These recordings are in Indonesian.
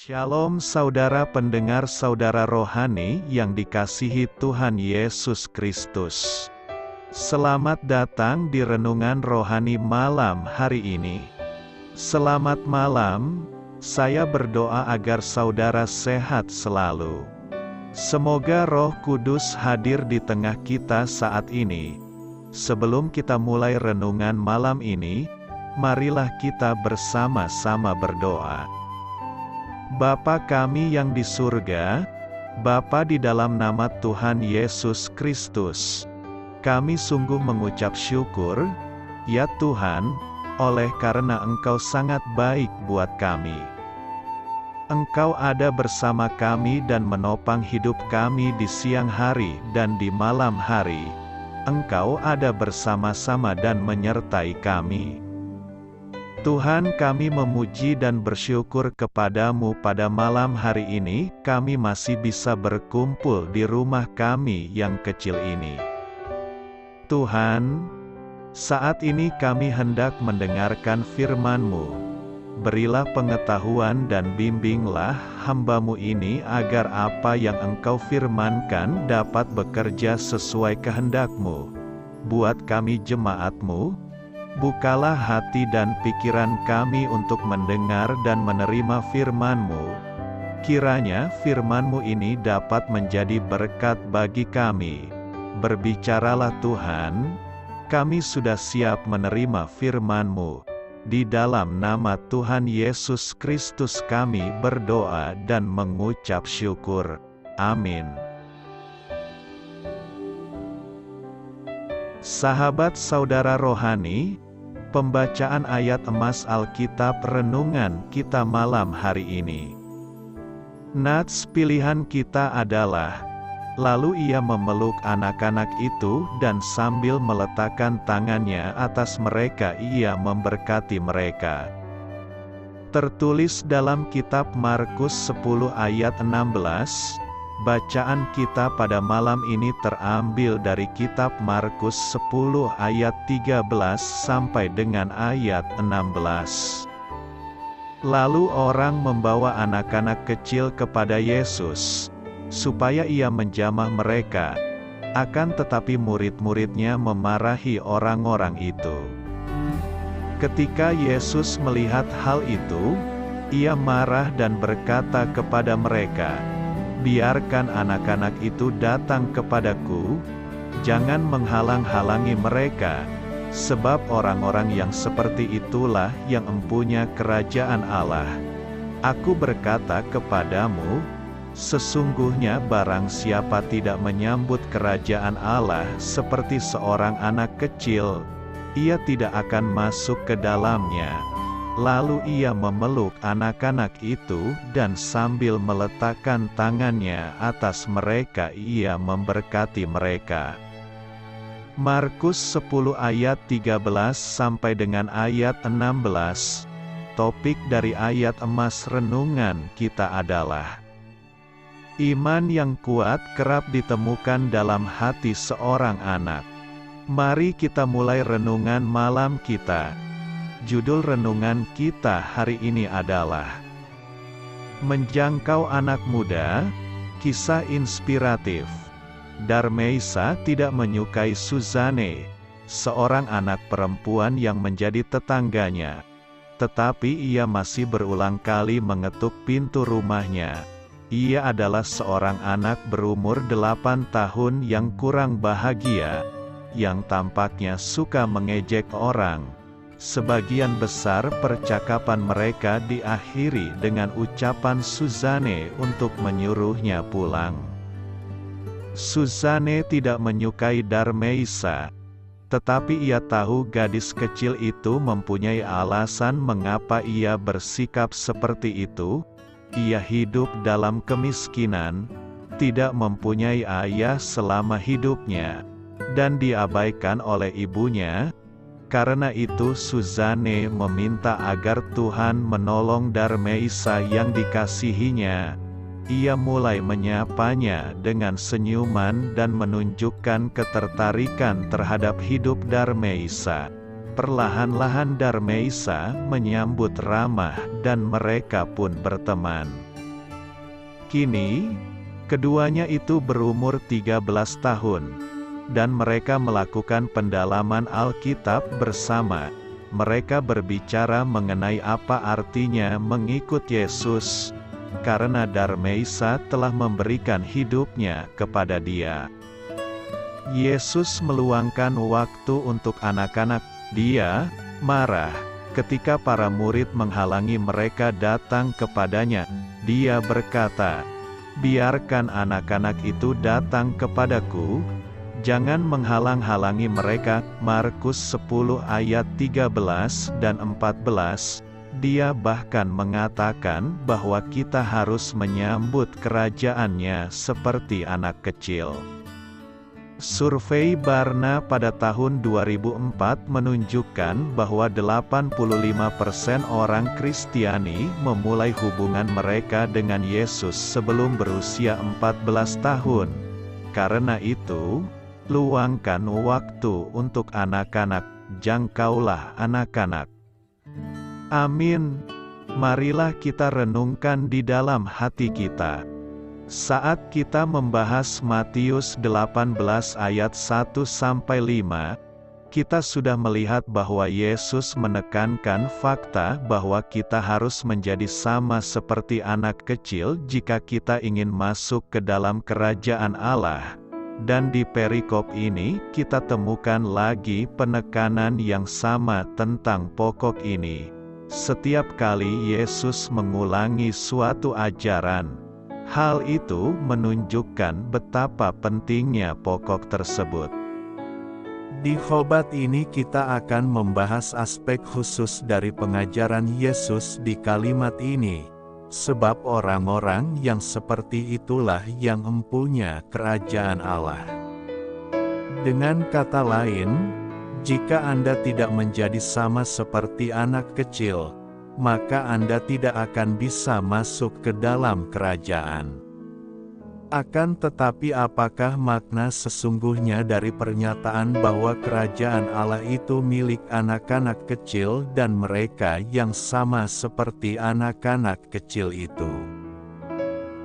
Shalom saudara pendengar saudara rohani yang dikasihi Tuhan Yesus Kristus. Selamat datang di renungan rohani malam hari ini. Selamat malam, saya berdoa agar saudara sehat selalu. Semoga Roh Kudus hadir di tengah kita saat ini. Sebelum kita mulai renungan malam ini, marilah kita bersama-sama berdoa. Bapa kami yang di surga, Bapa di dalam nama Tuhan Yesus Kristus, kami sungguh mengucap syukur, ya Tuhan, oleh karena Engkau sangat baik buat kami. Engkau ada bersama kami dan menopang hidup kami di siang hari dan di malam hari. Engkau ada bersama-sama dan menyertai kami. Tuhan, kami memuji dan bersyukur kepadamu pada malam hari ini, kami masih bisa berkumpul di rumah kami yang kecil ini. Tuhan, saat ini kami hendak mendengarkan firman-Mu. Berilah pengetahuan dan bimbinglah hamba-Mu ini agar apa yang Engkau firmankan dapat bekerja sesuai kehendak-Mu. Buat kami jemaat-Mu, bukalah hati dan pikiran kami untuk mendengar dan menerima firman-Mu. Kiranya firman-Mu ini dapat menjadi berkat bagi kami. Berbicaralah Tuhan, kami sudah siap menerima firman-Mu. Di dalam nama Tuhan Yesus Kristus kami berdoa dan mengucap syukur. Amin. Sahabat saudara rohani, pembacaan ayat emas Alkitab renungan kita malam hari ini. Nats pilihan kita adalah, lalu ia memeluk anak-anak itu dan sambil meletakkan tangannya atas mereka ia memberkati mereka. Tertulis dalam kitab Markus 10 ayat 16. Bacaan kita pada malam ini terambil dari kitab Markus 10 ayat 13 sampai dengan ayat 16. Lalu orang membawa anak-anak kecil kepada Yesus, supaya ia menjamah mereka. Akan tetapi murid-muridnya memarahi orang-orang itu. Ketika Yesus melihat hal itu, ia marah dan berkata kepada mereka, "Biarkan anak-anak itu datang kepadaku, jangan menghalang-halangi mereka, sebab orang-orang yang seperti itulah yang empunya kerajaan Allah. Aku berkata kepadamu, sesungguhnya barang siapa tidak menyambut kerajaan Allah seperti seorang anak kecil, ia tidak akan masuk ke dalamnya." Lalu ia memeluk anak-anak itu dan sambil meletakkan tangannya atas mereka ia memberkati mereka. Markus 10 ayat 13 sampai dengan ayat 16. Topik dari ayat emas renungan kita adalah iman yang kuat kerap ditemukan dalam hati seorang anak. Mari kita mulai renungan malam kita. Judul renungan kita hari ini adalah Menjangkau Anak Muda, Kisah Inspiratif. Darmeisa tidak menyukai Suzanne, seorang anak perempuan yang menjadi tetangganya. Tetapi ia masih berulang kali mengetuk pintu rumahnya. Ia adalah seorang anak berumur 8 tahun yang kurang bahagia, yang tampaknya suka mengejek orang. Sebagian besar percakapan mereka diakhiri dengan ucapan Suzanne untuk menyuruhnya pulang. Suzanne tidak menyukai Darmeisa, tetapi ia tahu gadis kecil itu mempunyai alasan mengapa ia bersikap seperti itu. Ia hidup dalam kemiskinan, tidak mempunyai ayah selama hidupnya, dan diabaikan oleh ibunya. Karena itu Suzanne meminta agar Tuhan menolong Darmeisa yang dikasihinya. Ia mulai menyapanya dengan senyuman dan menunjukkan ketertarikan terhadap hidup Darmeisa. perlahan-lahan Darmeisa menyambut ramah dan mereka pun berteman. Kini, keduanya itu berumur 13 tahun, dan mereka melakukan pendalaman Alkitab bersama. Mereka berbicara mengenai apa artinya mengikut Yesus, karena Darmeisa telah memberikan hidupnya kepada dia. Yesus meluangkan waktu untuk anak-anak. Dia marah ketika para murid menghalangi mereka datang kepadanya. Dia berkata, "Biarkan anak-anak itu datang kepadaku, jangan menghalang-halangi mereka." Markus 10 ayat 13 dan 14. Dia bahkan mengatakan bahwa kita harus menyambut kerajaannya seperti anak kecil. Survei Barna pada tahun 2004 menunjukkan bahwa 85% orang Kristiani memulai hubungan mereka dengan Yesus sebelum berusia 14 tahun. Karena itu, luangkan waktu untuk anak-anak, jangkaulah anak-anak. Amin. Marilah kita renungkan di dalam hati kita. Saat kita membahas Matius 18 ayat 1-5, kita sudah melihat bahwa Yesus menekankan fakta bahwa kita harus menjadi sama seperti anak kecil jika kita ingin masuk ke dalam kerajaan Allah. Dan di perikop ini, kita temukan lagi penekanan yang sama tentang pokok ini. Setiap kali Yesus mengulangi suatu ajaran, hal itu menunjukkan betapa pentingnya pokok tersebut. Di khotbah ini kita akan membahas aspek khusus dari pengajaran Yesus di kalimat ini, sebab orang-orang yang seperti itulah yang empunya kerajaan Allah. Dengan kata lain, jika Anda tidak menjadi sama seperti anak kecil, maka Anda tidak akan bisa masuk ke dalam kerajaan. Akan tetapi apakah makna sesungguhnya dari pernyataan bahwa kerajaan Allah itu milik anak-anak kecil dan mereka yang sama seperti anak-anak kecil itu?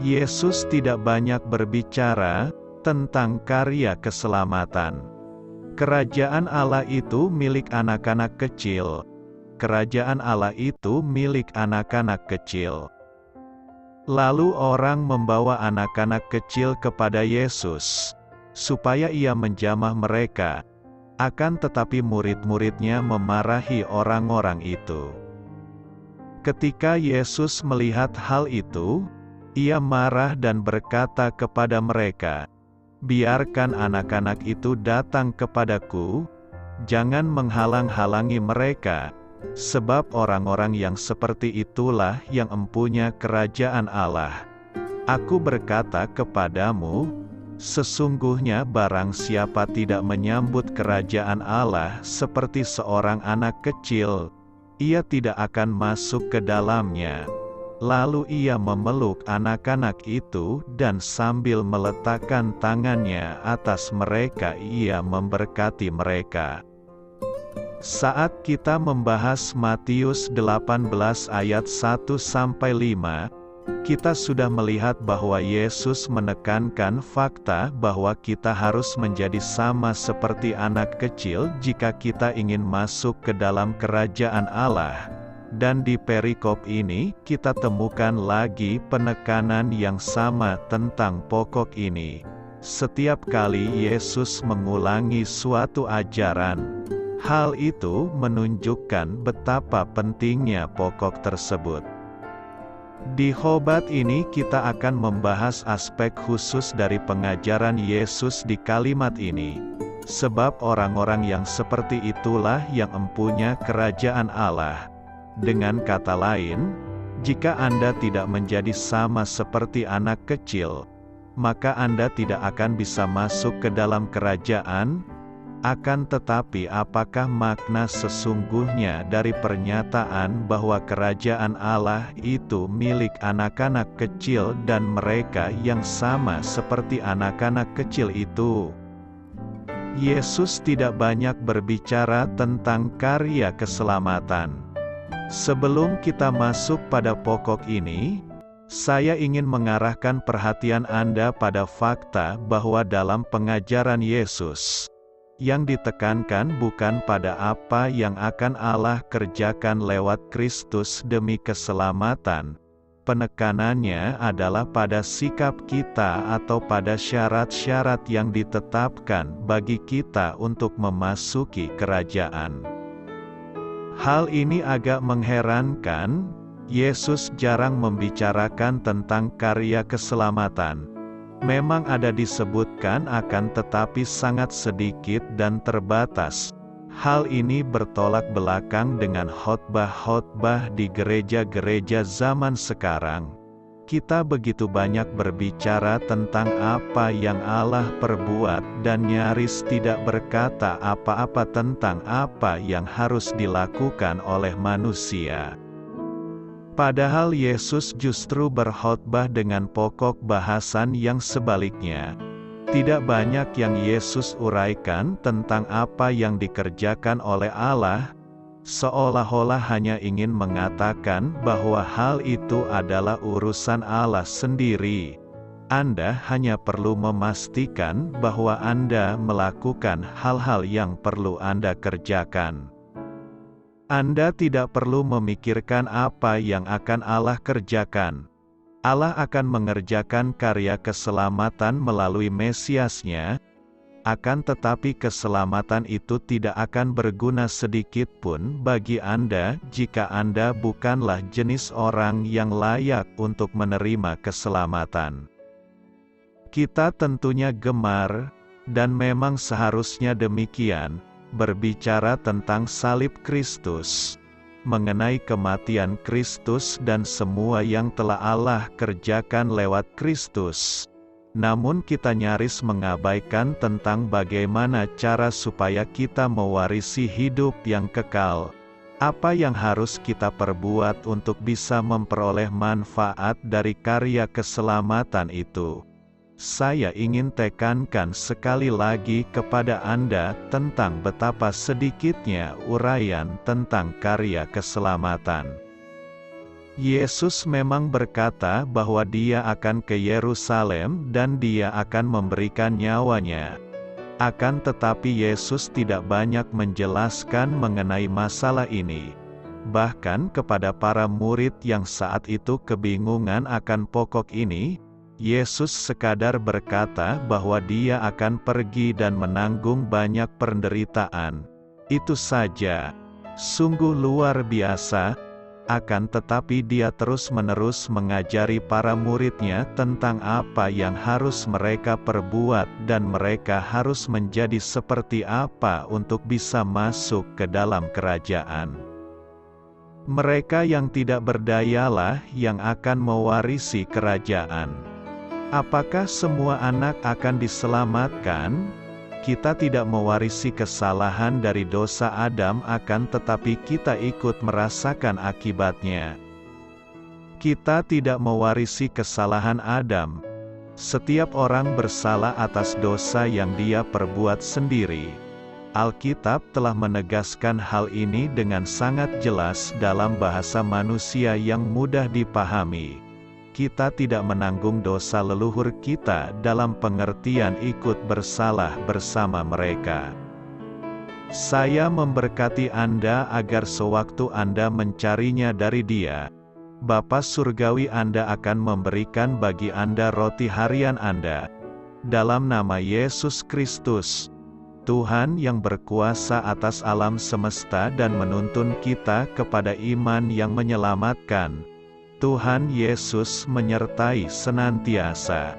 Yesus tidak banyak berbicara tentang karya keselamatan. Kerajaan Allah itu milik anak-anak kecil. Kerajaan Allah itu milik anak-anak kecil. Lalu orang membawa anak-anak kecil kepada Yesus, supaya ia menjamah mereka. Akan tetapi murid-muridnya memarahi orang-orang itu. Ketika Yesus melihat hal itu, ia marah dan berkata kepada mereka, "Biarkan anak-anak itu datang kepadaku, jangan menghalang-halangi mereka. Sebab orang-orang yang seperti itulah yang empunya kerajaan Allah. Aku berkata kepadamu, sesungguhnya barang siapa tidak menyambut kerajaan Allah seperti seorang anak kecil, ia tidak akan masuk ke dalamnya." Lalu ia memeluk anak-anak itu dan sambil meletakkan tangannya atas mereka ia memberkati mereka. Saat kita membahas Matius 18 ayat 1-5, kita sudah melihat bahwa Yesus menekankan fakta bahwa kita harus menjadi sama seperti anak kecil jika kita ingin masuk ke dalam kerajaan Allah. Dan di perikop ini, kita temukan lagi penekanan yang sama tentang pokok ini. Setiap kali Yesus mengulangi suatu ajaran, hal itu menunjukkan betapa pentingnya pokok tersebut. Di khotbah ini kita akan membahas aspek khusus dari pengajaran Yesus di kalimat ini. Sebab orang-orang yang seperti itulah yang empunya kerajaan Allah. Dengan kata lain, jika Anda tidak menjadi sama seperti anak kecil, maka Anda tidak akan bisa masuk ke dalam kerajaan. Akan tetapi apakah makna sesungguhnya dari pernyataan bahwa kerajaan Allah itu milik anak-anak kecil dan mereka yang sama seperti anak-anak kecil itu? Yesus tidak banyak berbicara tentang karya keselamatan. Sebelum kita masuk pada pokok ini, saya ingin mengarahkan perhatian Anda pada fakta bahwa dalam pengajaran Yesus, yang ditekankan bukan pada apa yang akan Allah kerjakan lewat Kristus demi keselamatan. Penekanannya adalah pada sikap kita atau pada syarat-syarat yang ditetapkan bagi kita untuk memasuki kerajaan. Hal ini agak mengherankan. Yesus jarang membicarakan tentang karya keselamatan. Memang ada disebutkan, akan tetapi sangat sedikit dan terbatas. Hal ini bertolak belakang dengan khotbah-khotbah di gereja-gereja zaman sekarang. Kita begitu banyak berbicara tentang apa yang Allah perbuat dan nyaris tidak berkata apa-apa tentang apa yang harus dilakukan oleh manusia. Padahal Yesus justru berkhotbah dengan pokok bahasan yang sebaliknya. Tidak banyak yang Yesus uraikan tentang apa yang dikerjakan oleh Allah, seolah-olah hanya ingin mengatakan bahwa hal itu adalah urusan Allah sendiri. Anda hanya perlu memastikan bahwa Anda melakukan hal-hal yang perlu Anda kerjakan. Anda tidak perlu memikirkan apa yang akan Allah kerjakan. Allah akan mengerjakan karya keselamatan melalui Mesiasnya, akan tetapi keselamatan itu tidak akan berguna sedikit pun bagi Anda jika Anda bukanlah jenis orang yang layak untuk menerima keselamatan. Kita tentunya gemar, dan memang seharusnya demikian, berbicara tentang salib Kristus, mengenai kematian Kristus dan semua yang telah Allah kerjakan lewat Kristus. Namun kita nyaris mengabaikan tentang bagaimana cara supaya kita mewarisi hidup yang kekal. Apa yang harus kita perbuat untuk bisa memperoleh manfaat dari karya keselamatan itu? Saya ingin tekankan sekali lagi kepada Anda tentang betapa sedikitnya uraian tentang karya keselamatan. Yesus memang berkata bahwa Dia akan ke Yerusalem dan Dia akan memberikan nyawanya. Akan tetapi Yesus tidak banyak menjelaskan mengenai masalah ini. Bahkan kepada para murid yang saat itu kebingungan akan pokok ini, Yesus sekadar berkata bahwa Dia akan pergi dan menanggung banyak penderitaan. Itu saja. Sungguh luar biasa. Akan tetapi Dia terus-menerus mengajari para murid-Nya tentang apa yang harus mereka perbuat dan mereka harus menjadi seperti apa untuk bisa masuk ke dalam kerajaan. Mereka yang tidak berdayalah yang akan mewarisi kerajaan. Apakah semua anak akan diselamatkan? Kita tidak mewarisi kesalahan dari dosa Adam, akan tetapi kita ikut merasakan akibatnya. Kita tidak mewarisi kesalahan Adam. Setiap orang bersalah atas dosa yang dia perbuat sendiri. Alkitab telah menegaskan hal ini dengan sangat jelas dalam bahasa manusia yang mudah dipahami. Kita tidak menanggung dosa leluhur kita dalam pengertian ikut bersalah bersama mereka. Saya memberkati Anda agar sewaktu Anda mencarinya dari Dia, Bapa Surgawi Anda akan memberikan bagi Anda roti harian Anda. Dalam nama Yesus Kristus, Tuhan yang berkuasa atas alam semesta dan menuntun kita kepada iman yang menyelamatkan, Tuhan Yesus menyertai senantiasa.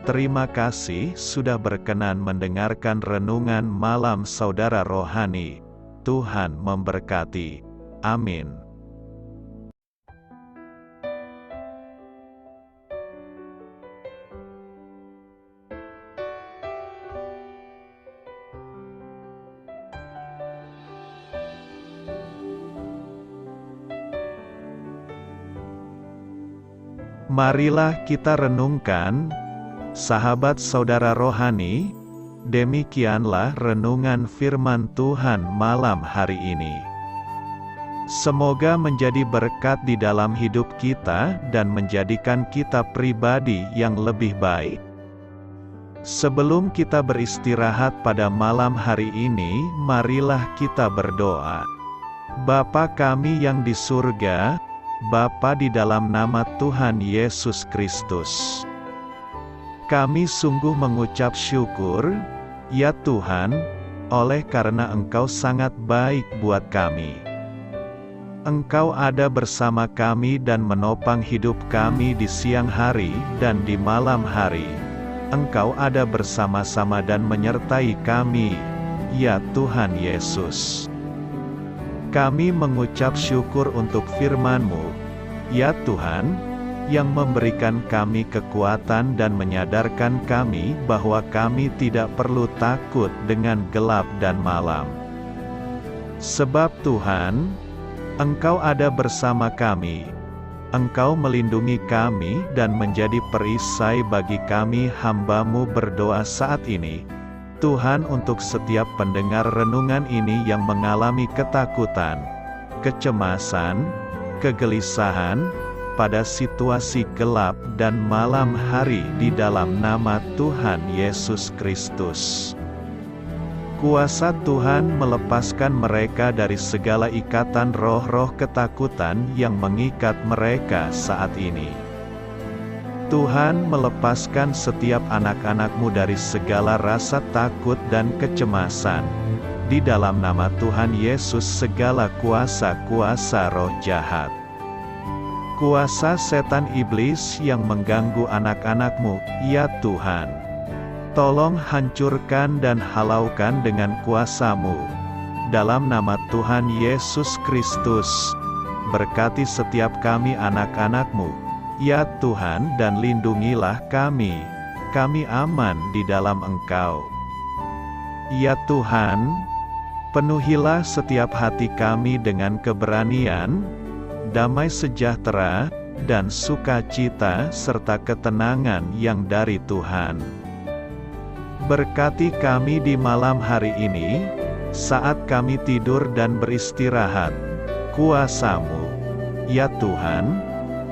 Terima kasih sudah berkenan mendengarkan renungan malam saudara rohani. Tuhan memberkati. Amin. Marilah kita renungkan, sahabat saudara rohani, Demikianlah renungan firman Tuhan malam hari ini. Semoga menjadi berkat di dalam hidup kita dan menjadikan kita pribadi yang lebih baik. Sebelum kita beristirahat pada malam hari ini, marilah kita berdoa. Bapa kami yang di surga, Bapa di dalam nama Tuhan Yesus Kristus, kami sungguh mengucap syukur, ya Tuhan, oleh karena Engkau sangat baik buat kami. Engkau ada bersama kami dan menopang hidup kami di siang hari dan di malam hari. Engkau ada bersama-sama dan menyertai kami, ya Tuhan Yesus. Kami mengucap syukur untuk firman-Mu, ya Tuhan, yang memberikan kami kekuatan dan menyadarkan kami bahwa kami tidak perlu takut dengan gelap dan malam. Sebab Tuhan, Engkau ada bersama kami. Engkau melindungi kami dan menjadi perisai bagi kami hamba-Mu berdoa saat ini. Tuhan, untuk setiap pendengar renungan ini yang mengalami ketakutan, kecemasan, kegelisahan, pada situasi gelap dan malam hari di dalam nama Tuhan Yesus Kristus. Kuasa Tuhan melepaskan mereka dari segala ikatan roh-roh ketakutan yang mengikat mereka saat ini. Tuhan melepaskan setiap anak-anak-Mu dari segala rasa takut dan kecemasan. Di dalam nama Tuhan Yesus segala kuasa-kuasa roh jahat, kuasa setan iblis yang mengganggu anak-anak-Mu, ya Tuhan, tolong hancurkan dan halaukan dengan kuasa-Mu. Dalam nama Tuhan Yesus Kristus, berkati setiap kami anak-anak-Mu, ya Tuhan, dan lindungilah kami. Kami aman di dalam Engkau. Ya Tuhan, penuhilah setiap hati kami dengan keberanian, damai sejahtera, dan sukacita serta ketenangan yang dari Tuhan. Berkati kami di malam hari ini, saat kami tidur dan beristirahat. Kuasa-Mu, ya Tuhan,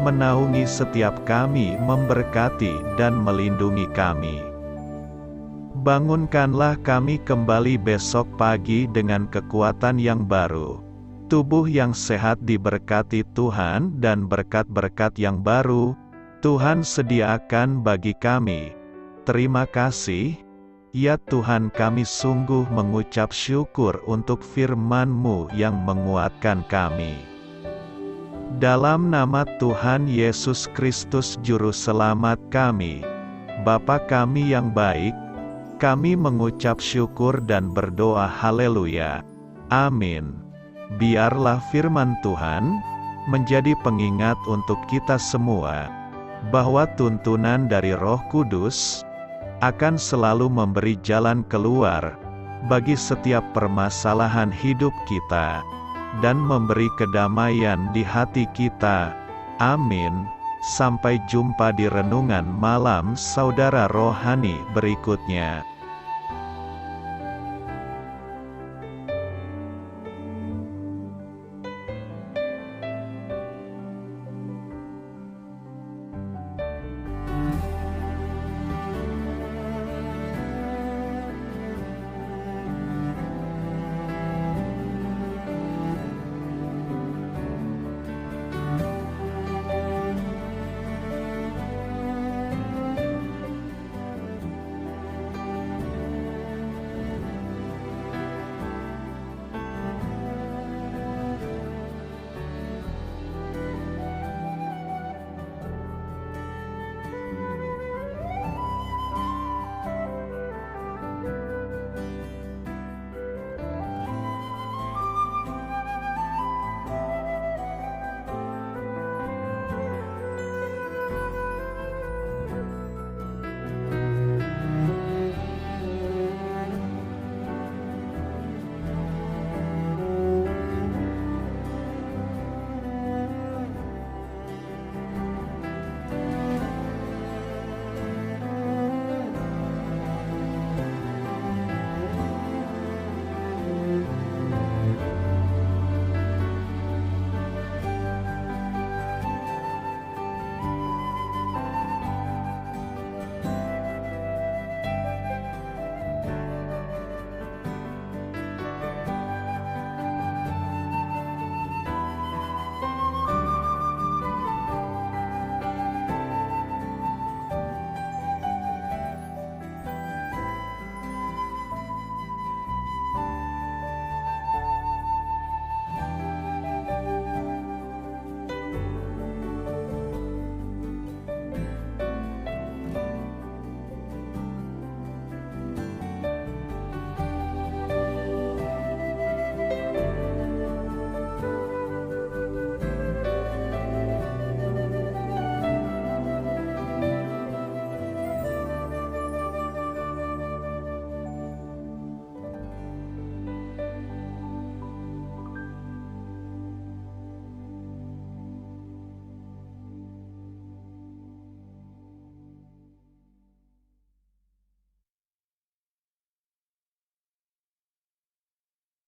menaungi setiap kami, memberkati dan melindungi kami. Bangunkanlah kami kembali besok pagi dengan kekuatan yang baru. Tubuh yang sehat diberkati Tuhan dan berkat-berkat yang baru Tuhan sediakan bagi kami. Terima kasih, ya Tuhan, kami sungguh mengucap syukur untuk firman-Mu yang menguatkan kami. Dalam nama Tuhan Yesus Kristus Juru Selamat kami, Bapa kami yang baik, kami mengucap syukur dan berdoa haleluya. Amin. Biarlah firman Tuhan menjadi pengingat untuk kita semua, bahwa tuntunan dari Roh Kudus akan selalu memberi jalan keluar bagi setiap permasalahan hidup kita, dan memberi kedamaian di hati kita. Amin. Sampai jumpa di renungan malam saudara rohani berikutnya.